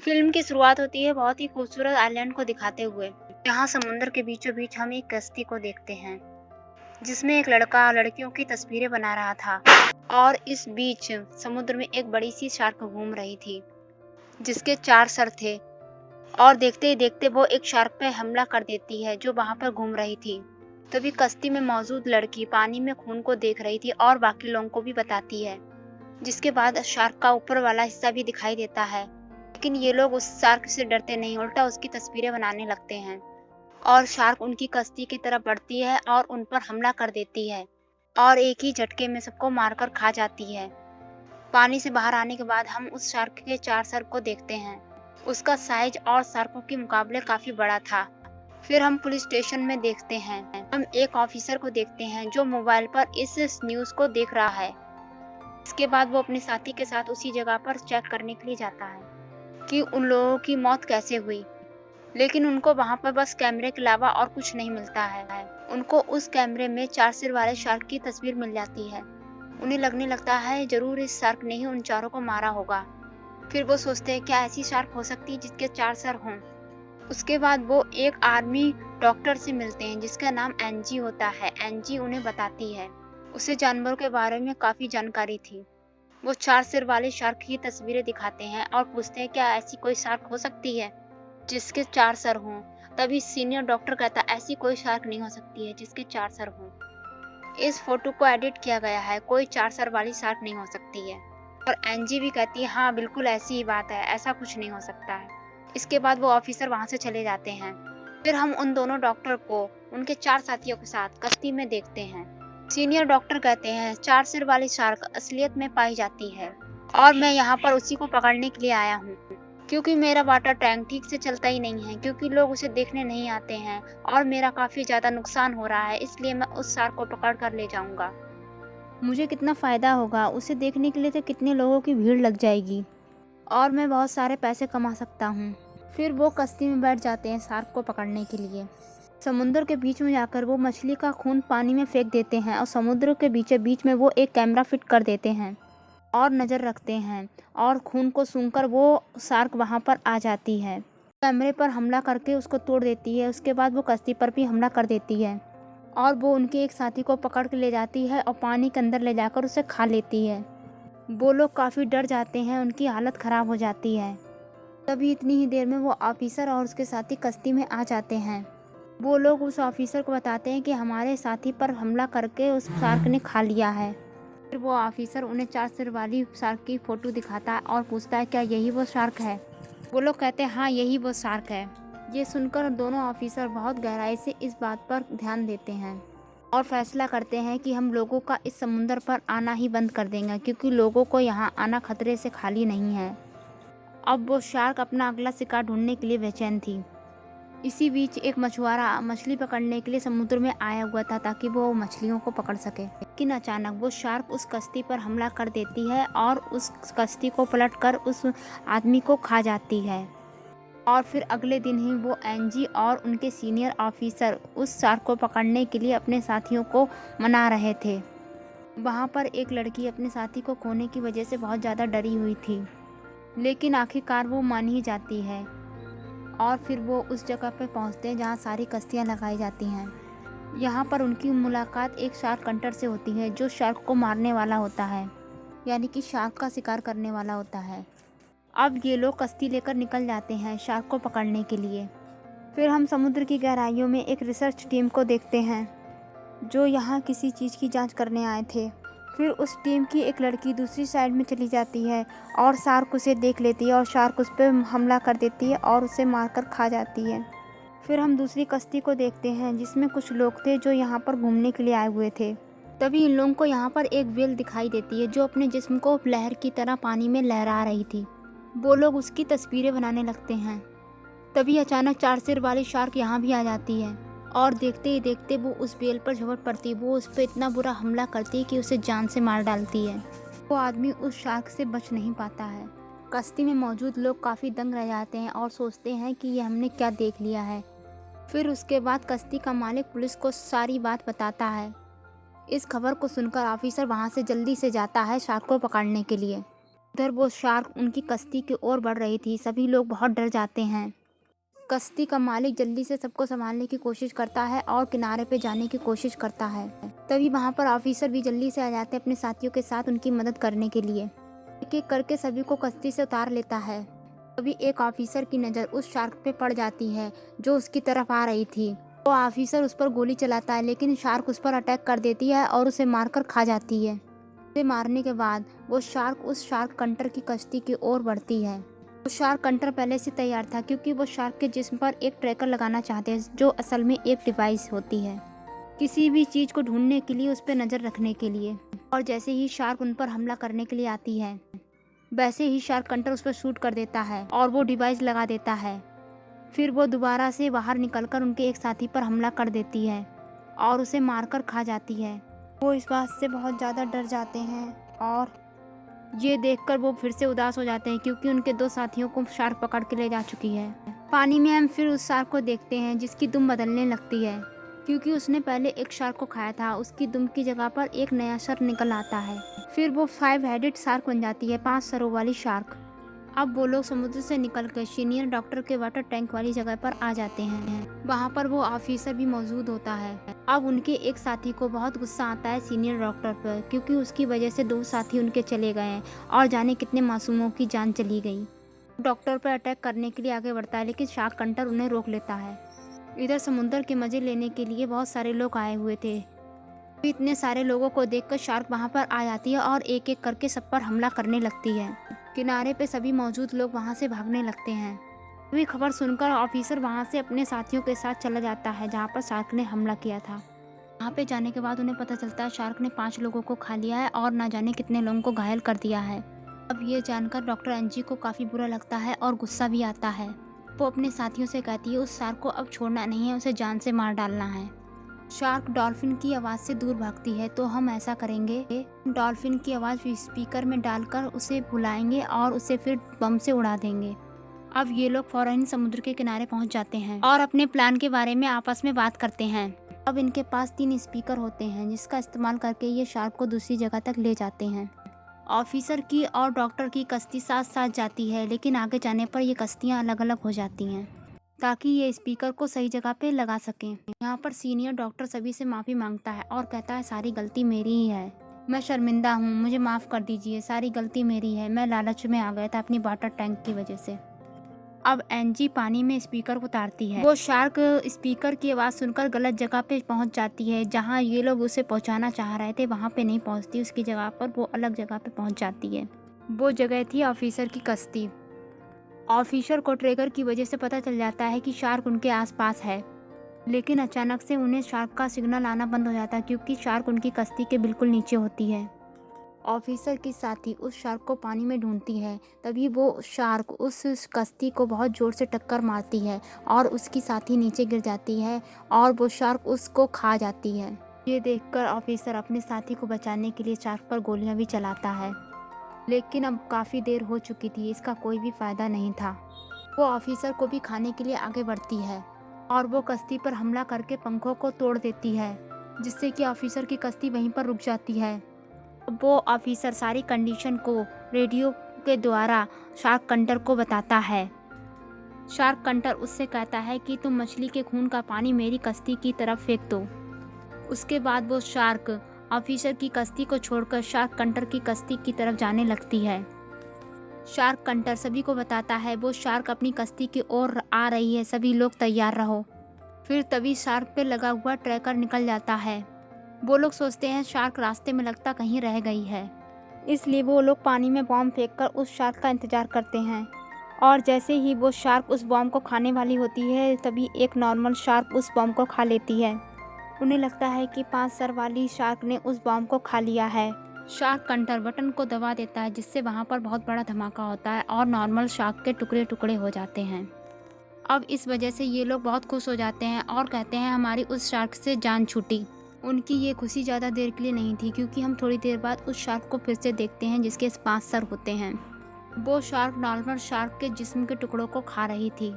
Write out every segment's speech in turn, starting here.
Film की शुरुआत होती है बहुत ही खूबसूरत आइलैंड को दिखाते हुए। यहाँ समुद्र के बीचों बीच हम एक कश्ती को देखते हैं जिसमें एक लड़का लड़कियों की तस्वीरें बना रहा था और इस बीच समुद्र में एक बड़ी सी शार्क घूम रही थी जिसके 4 सर थे और देखते ही देखते वो एक शार्क पे हमला कर देती है जो वहां पर घूम रही थी। तभी कश्ती में मौजूद लड़की पानी में खून को देख रही थी और बाकी लोगों को भी बताती है, जिसके बाद शार्क का ऊपर वाला हिस्सा भी दिखाई देता है। लेकिन ये लोग उस शार्क से डरते नहीं, उल्टा उसकी तस्वीरें बनाने लगते हैं और शार्क उनकी कश्ती की तरफ बढ़ती है और उन पर हमला कर देती है और एक ही झटके में सबको मारकर खा जाती है। पानी से बाहर आने के बाद हम उस शार्क के 4 सर को देखते हैं। उसका साइज और शार्कों के मुकाबले काफी बड़ा था। फिर हम पुलिस स्टेशन में देखते हैं। हम एक ऑफिसर को देखते हैं जो मोबाइल पर इस न्यूज को देख रहा है। इसके बाद वो अपने साथी के साथ उसी जगह पर चेक करने के लिए जाता है कि उन लोगों की मौत कैसे हुई। लेकिन उनको वहां पर बस कैमरे के अलावा और कुछ नहीं मिलता है। उनको उस कैमरे में 4 सिर वाले शार्क की तस्वीर मिल जाती है। उन्हें लगने लगता है जरूर इस शार्क ने ही उन चारों को मारा होगा। फिर वो सोचते हैं क्या ऐसी शार्क हो सकती है जिसके 4 सर हों। उसके बाद वो एक आर्मी डॉक्टर से मिलते हैं जिसका नाम एनजी होता है। एनजी उन्हें बताती है, उसे जानवरों के बारे में काफी जानकारी थी। वो 4 सिर वाले शार्क की तस्वीरें दिखाते हैं और पूछते हैं क्या ऐसी कोई शार्क हो सकती है जिसके 4 सर हों। तभी सीनियर डॉक्टर कहता है ऐसी कोई शार्क नहीं हो सकती है जिसके 4 सर हों। इस फोटो को एडिट किया गया है, कोई 4 सर वाली शार्क नहीं हो सकती है। और एनजी भी कहती है हाँ बिल्कुल ऐसी ही बात है, ऐसा कुछ नहीं हो सकता है। इसके बाद वो ऑफिसर वहां से चले जाते हैं। फिर हम उन दोनों डॉक्टर को उनके 4 साथियों के साथ कश्ती में देखते हैं। सीनियर डॉक्टर कहते हैं 4 सिर वाली शार्क असलियत में पाई जाती है और मैं यहाँ पर उसी को पकड़ने के लिए आया हूँ, क्योंकि मेरा वाटर टैंक ठीक से चलता ही नहीं है, क्योंकि लोग उसे देखने नहीं आते हैं और मेरा काफी ज्यादा नुकसान हो रहा है, इसलिए मैं उस शार्क को पकड़ कर ले जाऊंगा। मुझे कितना फ़ायदा होगा, उसे देखने के लिए तो कितने लोगों की भीड़ लग जाएगी और मैं बहुत सारे पैसे कमा सकता हूँ। फिर वो कश्ती में बैठ जाते हैं शार्क को पकड़ने के लिए। समुद्र के बीच में जाकर वो मछली का खून पानी में फेंक देते हैं और समुद्र के बीचों बीच में वो एक कैमरा फिट कर देते हैं और नज़र रखते हैं और खून को सूंघकर वो शार्क वहाँ पर आ जाती है। कैमरे पर हमला करके उसको तोड़ देती है। उसके बाद वो कश्ती पर भी हमला कर देती है और वो उनके एक साथी को पकड़ के ले जाती है और पानी के अंदर ले जाकर उसे खा लेती है। वो लोग काफ़ी डर जाते हैं, उनकी हालत ख़राब हो जाती है। तभी इतनी ही देर में वो ऑफिसर और उसके साथी कश्ती में आ जाते हैं। वो लोग उस ऑफिसर को बताते हैं कि हमारे साथी पर हमला करके उस शार्क ने खा लिया है। फिर वो ऑफिसर उन्हें 4 सिर वाली शार्क की फ़ोटो दिखाता है और पूछता है क्या यही वो शार्क है। वो लोग कहते हैं हाँ यही वो शार्क है। ये सुनकर दोनों ऑफिसर बहुत गहराई से इस बात पर ध्यान देते हैं और फैसला करते हैं कि हम लोगों का इस समुंदर पर आना ही बंद कर देंगे, क्योंकि लोगों को यहाँ आना खतरे से खाली नहीं है। अब वो शार्क अपना अगला शिकार ढूंढने के लिए बेचैन थी। इसी बीच एक मछुआरा मछली पकड़ने के लिए समुद्र में आया हुआ था ताकि वो मछलियों को पकड़ सके। लेकिन अचानक वो शार्क उस कश्ती पर हमला कर देती है और उस कश्ती को पलटकर उस आदमी को खा जाती है। और फिर अगले दिन ही वो एनजी और उनके सीनियर ऑफिसर उस शार्क को पकड़ने के लिए अपने साथियों को मना रहे थे। वहाँ पर एक लड़की अपने साथी को खोने की वजह से बहुत ज़्यादा डरी हुई थी, लेकिन आखिरकार वो मान ही जाती है और फिर वो उस जगह पर पहुँचते हैं जहाँ सारी कश्तियाँ लगाई जाती हैं। यहाँ पर उनकी मुलाकात एक शार्क हंटर से होती है जो शार्क को मारने वाला होता है, यानी कि शार्क का शिकार करने वाला होता है। अब ये लोग कश्ती लेकर निकल जाते हैं शार्क को पकड़ने के लिए। फिर हम समुद्र की गहराइयों में एक रिसर्च टीम को देखते हैं जो यहाँ किसी चीज़ की जांच करने आए थे। फिर उस टीम की एक लड़की दूसरी साइड में चली जाती है और शार्क उसे देख लेती है और शार्क उस पर हमला कर देती है और उसे मारकर खा जाती है। फिर हम दूसरी कश्ती को देखते हैं जिसमें कुछ लोग थे जो यहाँ पर घूमने के लिए आए हुए थे। तभी इन लोगों को यहाँ पर एक व्हेल दिखाई देती है जो अपने जिस्म को लहर की तरह पानी में लहरा रही थी। वो लोग उसकी तस्वीरें बनाने लगते हैं। तभी अचानक 4 सिर वाली शार्क यहाँ भी आ जाती है और देखते ही देखते वो उस व्हेल पर झपट पड़ती है। वो उस पर इतना बुरा हमला करती है कि उसे जान से मार डालती है। वो आदमी उस शार्क से बच नहीं पाता है। कश्ती में मौजूद लोग काफ़ी दंग रह जाते हैं और सोचते हैं कि ये हमने क्या देख लिया है। फिर उसके बाद कश्ती का मालिक पुलिस को सारी बात बताता है। इस खबर को सुनकर ऑफिसर वहाँ से जल्दी से जाता है शार्क को पकड़ने के लिए। उधर वो शार्क उनकी कश्ती की ओर बढ़ रही थी। सभी लोग बहुत डर जाते हैं। कश्ती का मालिक जल्दी से सबको संभालने की कोशिश करता है और किनारे पे जाने की कोशिश करता है। तभी वहाँ पर ऑफिसर भी जल्दी से आ जाते हैं अपने साथियों के साथ उनकी मदद करने के लिए। एक एक करके सभी को कश्ती से उतार लेता है। तभी एक ऑफिसर की नज़र उस शार्क पे पड़ जाती है जो उसकी तरफ आ रही थी। वो ऑफिसर उस पर गोली चलाता है, लेकिन शार्क उस पर अटैक कर देती है और उसे मारकर खा जाती है। उसे मारने के बाद वो शार्क उस शार्क कंटर की कश्ती की ओर बढ़ती है। वो शार्क कंटर पहले से तैयार था, क्योंकि वो शार्क के जिस्म पर एक ट्रैकर लगाना चाहते हैं जो असल में एक डिवाइस होती है किसी भी चीज़ को ढूंढने के लिए, उस पर नज़र रखने के लिए। और जैसे ही शार्क उन पर हमला करने के लिए आती है, वैसे ही शार्क कंटर उस पर शूट कर देता है और वो डिवाइस लगा देता है। फिर वो दोबारा से बाहर निकलकर उनके एक साथी पर हमला कर देती है और उसे मारकर खा जाती है। वो इस बात से बहुत ज़्यादा डर जाते हैं और ये देखकर वो फिर से उदास हो जाते हैं, क्योंकि उनके दो साथियों को शार्क पकड़ के ले जा चुकी है। पानी में हम फिर उस शार्क को देखते हैं जिसकी दुम बदलने लगती है, क्योंकि उसने पहले एक शार्क को खाया था। उसकी दुम की जगह पर एक नया शार्क निकल आता है। फिर वो 5 हेडेड शार्क बन जाती है, 5 सरों वाली शार्क। अब वो लोग समुद्र से निकलकर सीनियर डॉक्टर के वाटर टैंक वाली जगह पर आ जाते हैं। वहाँ पर वो ऑफिसर भी मौजूद होता है। अब उनके एक साथी को बहुत गुस्सा आता है सीनियर डॉक्टर पर, क्योंकि उसकी वजह से 2 साथी उनके चले गए हैं और जाने कितने मासूमों की जान चली गई। डॉक्टर पर अटैक करने के लिए आगे बढ़ता है, लेकिन शार्क कंटर उन्हें रोक लेता है। इधर समुद्र के मजे लेने के लिए बहुत सारे लोग आए हुए थे। इतने सारे लोगों को देखकर शार्क वहाँ पर आ जाती है और एक एक करके सब पर हमला करने लगती है। किनारे पे सभी मौजूद लोग वहाँ से भागने लगते हैं। तभी खबर सुनकर ऑफिसर वहाँ से अपने साथियों के साथ चला जाता है जहाँ पर शार्क ने हमला किया था। वहाँ पे जाने के बाद उन्हें पता चलता है शार्क ने 5 लोगों को खा लिया है और ना जाने कितने लोगों को घायल कर दिया है। अब ये जानकर डॉक्टर एनजी को काफ़ी बुरा लगता है और गुस्सा भी आता है। वो अपने साथियों से कहती है उस शार्क को अब छोड़ना नहीं है, उसे जान से मार डालना है। शार्क डॉल्फिन की आवाज़ से दूर भागती है, तो हम ऐसा करेंगे, डॉल्फिन की आवाज़ स्पीकर में डालकर उसे बुलाएंगे और उसे फिर बम से उड़ा देंगे। अब ये लोग फौरन समुद्र के किनारे पहुंच जाते हैं और अपने प्लान के बारे में आपस में बात करते हैं। अब इनके पास 3 स्पीकर होते हैं जिसका इस्तेमाल करके ये शार्क को दूसरी जगह तक ले जाते हैं। ऑफिसर की और डॉक्टर की कश्ती साथ साथ जाती है, लेकिन आगे जाने पर ये कश्तियाँ अलग अलग हो जाती हैं ताकि ये स्पीकर को सही जगह पे लगा सकें। यहाँ पर सीनियर डॉक्टर सभी से माफ़ी मांगता है और कहता है सारी गलती मेरी ही है, मैं शर्मिंदा हूँ, मुझे माफ़ कर दीजिए, सारी गलती मेरी है, मैं लालच में आ गया था अपनी वाटर टैंक की वजह से। अब एनजी पानी में स्पीकर को उतारती है। वो शार्क स्पीकर की आवाज़ सुनकर गलत जगह पे पहुँच जाती है, जहाँ ये लोग उसे पहुँचाना चाह रहे थे वहाँ पे नहीं पहुँचती, उसकी जगह पर वो अलग जगह पे पहुँच जाती है। वो जगह थी ऑफिसर की कश्ती। ऑफिसर को ट्रैकर की वजह से पता चल जाता है कि शार्क उनके आसपास है, लेकिन अचानक से उन्हें शार्क का सिग्नल आना बंद हो जाता है, क्योंकि शार्क उनकी कश्ती के बिल्कुल नीचे होती है। ऑफिसर की साथी उस शार्क को पानी में ढूंढती है। तभी वो शार्क उस कश्ती को बहुत ज़ोर से टक्कर मारती है और उसकी साथी नीचे गिर जाती है और वो शार्क उसको खा जाती है। ये देखकर ऑफिसर अपने साथी को बचाने के लिए शार्क पर गोलियां भी चलाता है, लेकिन अब काफ़ी देर हो चुकी थी, इसका कोई भी फ़ायदा नहीं था। वो ऑफिसर को भी खाने के लिए आगे बढ़ती है और वो कश्ती पर हमला करके पंखों को तोड़ देती है, जिससे कि ऑफिसर की कश्ती वहीं पर रुक जाती है। वो ऑफिसर सारी कंडीशन को रेडियो के द्वारा शार्क कंटर को बताता है। शार्क कंटर उससे कहता है कि तुम मछली के खून का पानी मेरी कश्ती की तरफ फेंक दो। उसके बाद वो शार्क ऑफिसर की कश्ती को छोड़कर शार्क कंटर की कश्ती की तरफ जाने लगती है। शार्क कंटर सभी को बताता है वो शार्क अपनी कश्ती की ओर आ रही है, सभी लोग तैयार रहो। फिर तभी शार्क पे लगा हुआ ट्रैकर निकल जाता है। वो लोग सोचते हैं शार्क रास्ते में लगता कहीं रह गई है, इसलिए वो लोग पानी में बॉम्ब फेंककर उस शार्क का इंतजार करते हैं। और जैसे ही वो शार्क उस बॉम्ब को खाने वाली होती है, तभी एक नॉर्मल शार्क उस बॉम्ब को खा लेती है। उन्हें लगता है कि 5 सर वाली शार्क ने उस बॉम्ब को खा लिया है। शार्क कंटर बटन को दबा देता है, जिससे वहाँ पर बहुत बड़ा धमाका होता है और नॉर्मल शार्क के टुकड़े टुकड़े हो जाते हैं। अब इस वजह से ये लोग बहुत खुश हो जाते हैं और कहते हैं हमारी उस शार्क से जान छूटी। उनकी ये खुशी ज़्यादा देर के लिए नहीं थी, क्योंकि हम थोड़ी देर बाद उस शार्क को फिर से देखते हैं जिसके 5 सर होते हैं। वो शार्क नॉर्मल शार्क के जिस्म के टुकड़ों को खा रही थी।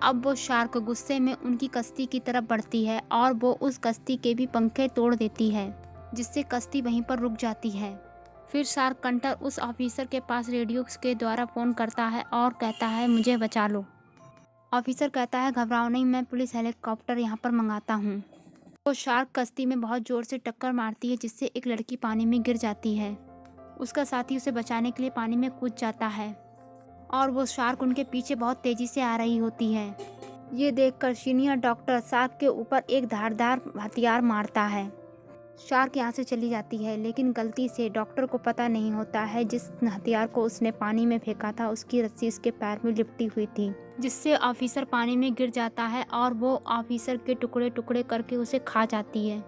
अब वो शार्क गुस्से में उनकी कश्ती की तरफ बढ़ती है और वो उस कश्ती के भी पंखे तोड़ देती है, जिससे कश्ती वहीं पर रुक जाती है। फिर शार्क कंटर उस ऑफिसर के पास रेडियो के द्वारा फ़ोन करता है और कहता है मुझे बचा लो। ऑफिसर कहता है घबराओ नहीं, मैं पुलिस हेलीकॉप्टर यहाँ पर मंगाता हूँ। तो शार्क कश्ती में बहुत ज़ोर से टक्कर मारती है जिससे एक लड़की पानी में गिर जाती है। उसका साथी उसे बचाने के लिए पानी में कूद जाता है और वो शार्क उनके पीछे बहुत तेज़ी से आ रही होती है। ये देखकर सीनियर डॉक्टर शार्क के ऊपर एक धारदार हथियार मारता है। शार्क यहाँ से चली जाती है, लेकिन गलती से डॉक्टर को पता नहीं होता है जिस हथियार को उसने पानी में फेंका था उसकी रस्सी उसके पैर में लिपटी हुई थी, जिससे ऑफिसर पानी में गिर जाता है और वो ऑफिसर के टुकड़े टुकड़े करके उसे खा जाती है।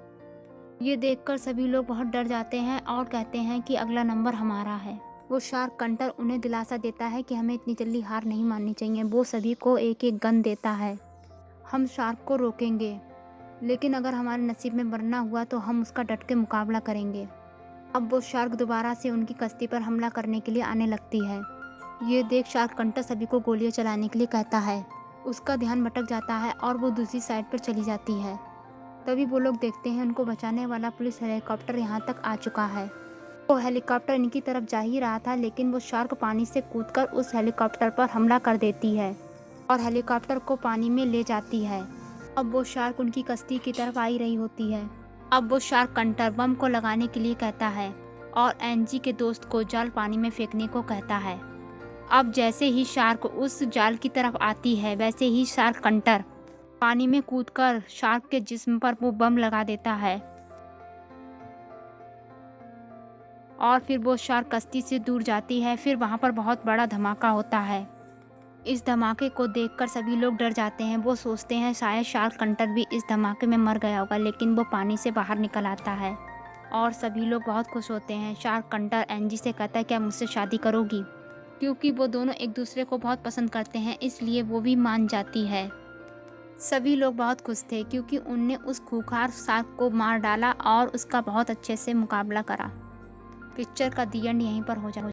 ये देखकर सभी लोग बहुत डर जाते हैं और कहते हैं कि अगला नंबर हमारा है। वो शार्क कंटर उन्हें दिलासा देता है कि हमें इतनी जल्दी हार नहीं माननी चाहिए। वो सभी को एक एक गन देता है। हम शार्क को रोकेंगे, लेकिन अगर हमारे नसीब में मरना हुआ तो हम उसका डट के मुकाबला करेंगे। अब वो शार्क दोबारा से उनकी कश्ती पर हमला करने के लिए आने लगती है। ये देख शार्क कंटर सभी को गोलियां चलाने के लिए कहता है। उसका ध्यान भटक जाता है और वो दूसरी साइड पर चली जाती है। तभी वो लोग देखते हैं उनको बचाने वाला पुलिस हेलीकॉप्टर यहाँ तक आ चुका है। वो हेलीकॉप्टर इनकी तरफ जा ही रहा था, लेकिन वो शार्क पानी से कूदकर उस हेलीकॉप्टर पर हमला कर देती है और हेलीकॉप्टर को पानी में ले जाती है। अब वो शार्क उनकी कश्ती की तरफ आ ही रही होती है। अब वो शार्क कंटर बम को लगाने के लिए कहता है और एनजी के दोस्त को जाल पानी में फेंकने को कहता है। अब जैसे ही शार्क उस जाल की तरफ आती है, वैसे ही शार्क कंटर पानी में कूदकर शार्क के जिस्म पर वो बम लगा देता है और फिर वो शार्क कश्ती से दूर जाती है। फिर वहाँ पर बहुत बड़ा धमाका होता है। इस धमाके को देखकर सभी लोग डर जाते हैं। वो सोचते हैं शायद शार्क कंटर भी इस धमाके में मर गया होगा, लेकिन वो पानी से बाहर निकल आता है और सभी लोग बहुत खुश होते हैं। शार्क कंटर एनजी से कहता है क्या मुझसे शादी करोगी, क्योंकि वो दोनों एक दूसरे को बहुत पसंद करते हैं, इसलिए वो भी मान जाती है। सभी लोग बहुत खुश थे क्योंकि उनने उस खूंखार शार्क को मार डाला और उसका बहुत अच्छे से मुकाबला करा। पिक्चर का दी एंड यहीं पर हो जाए।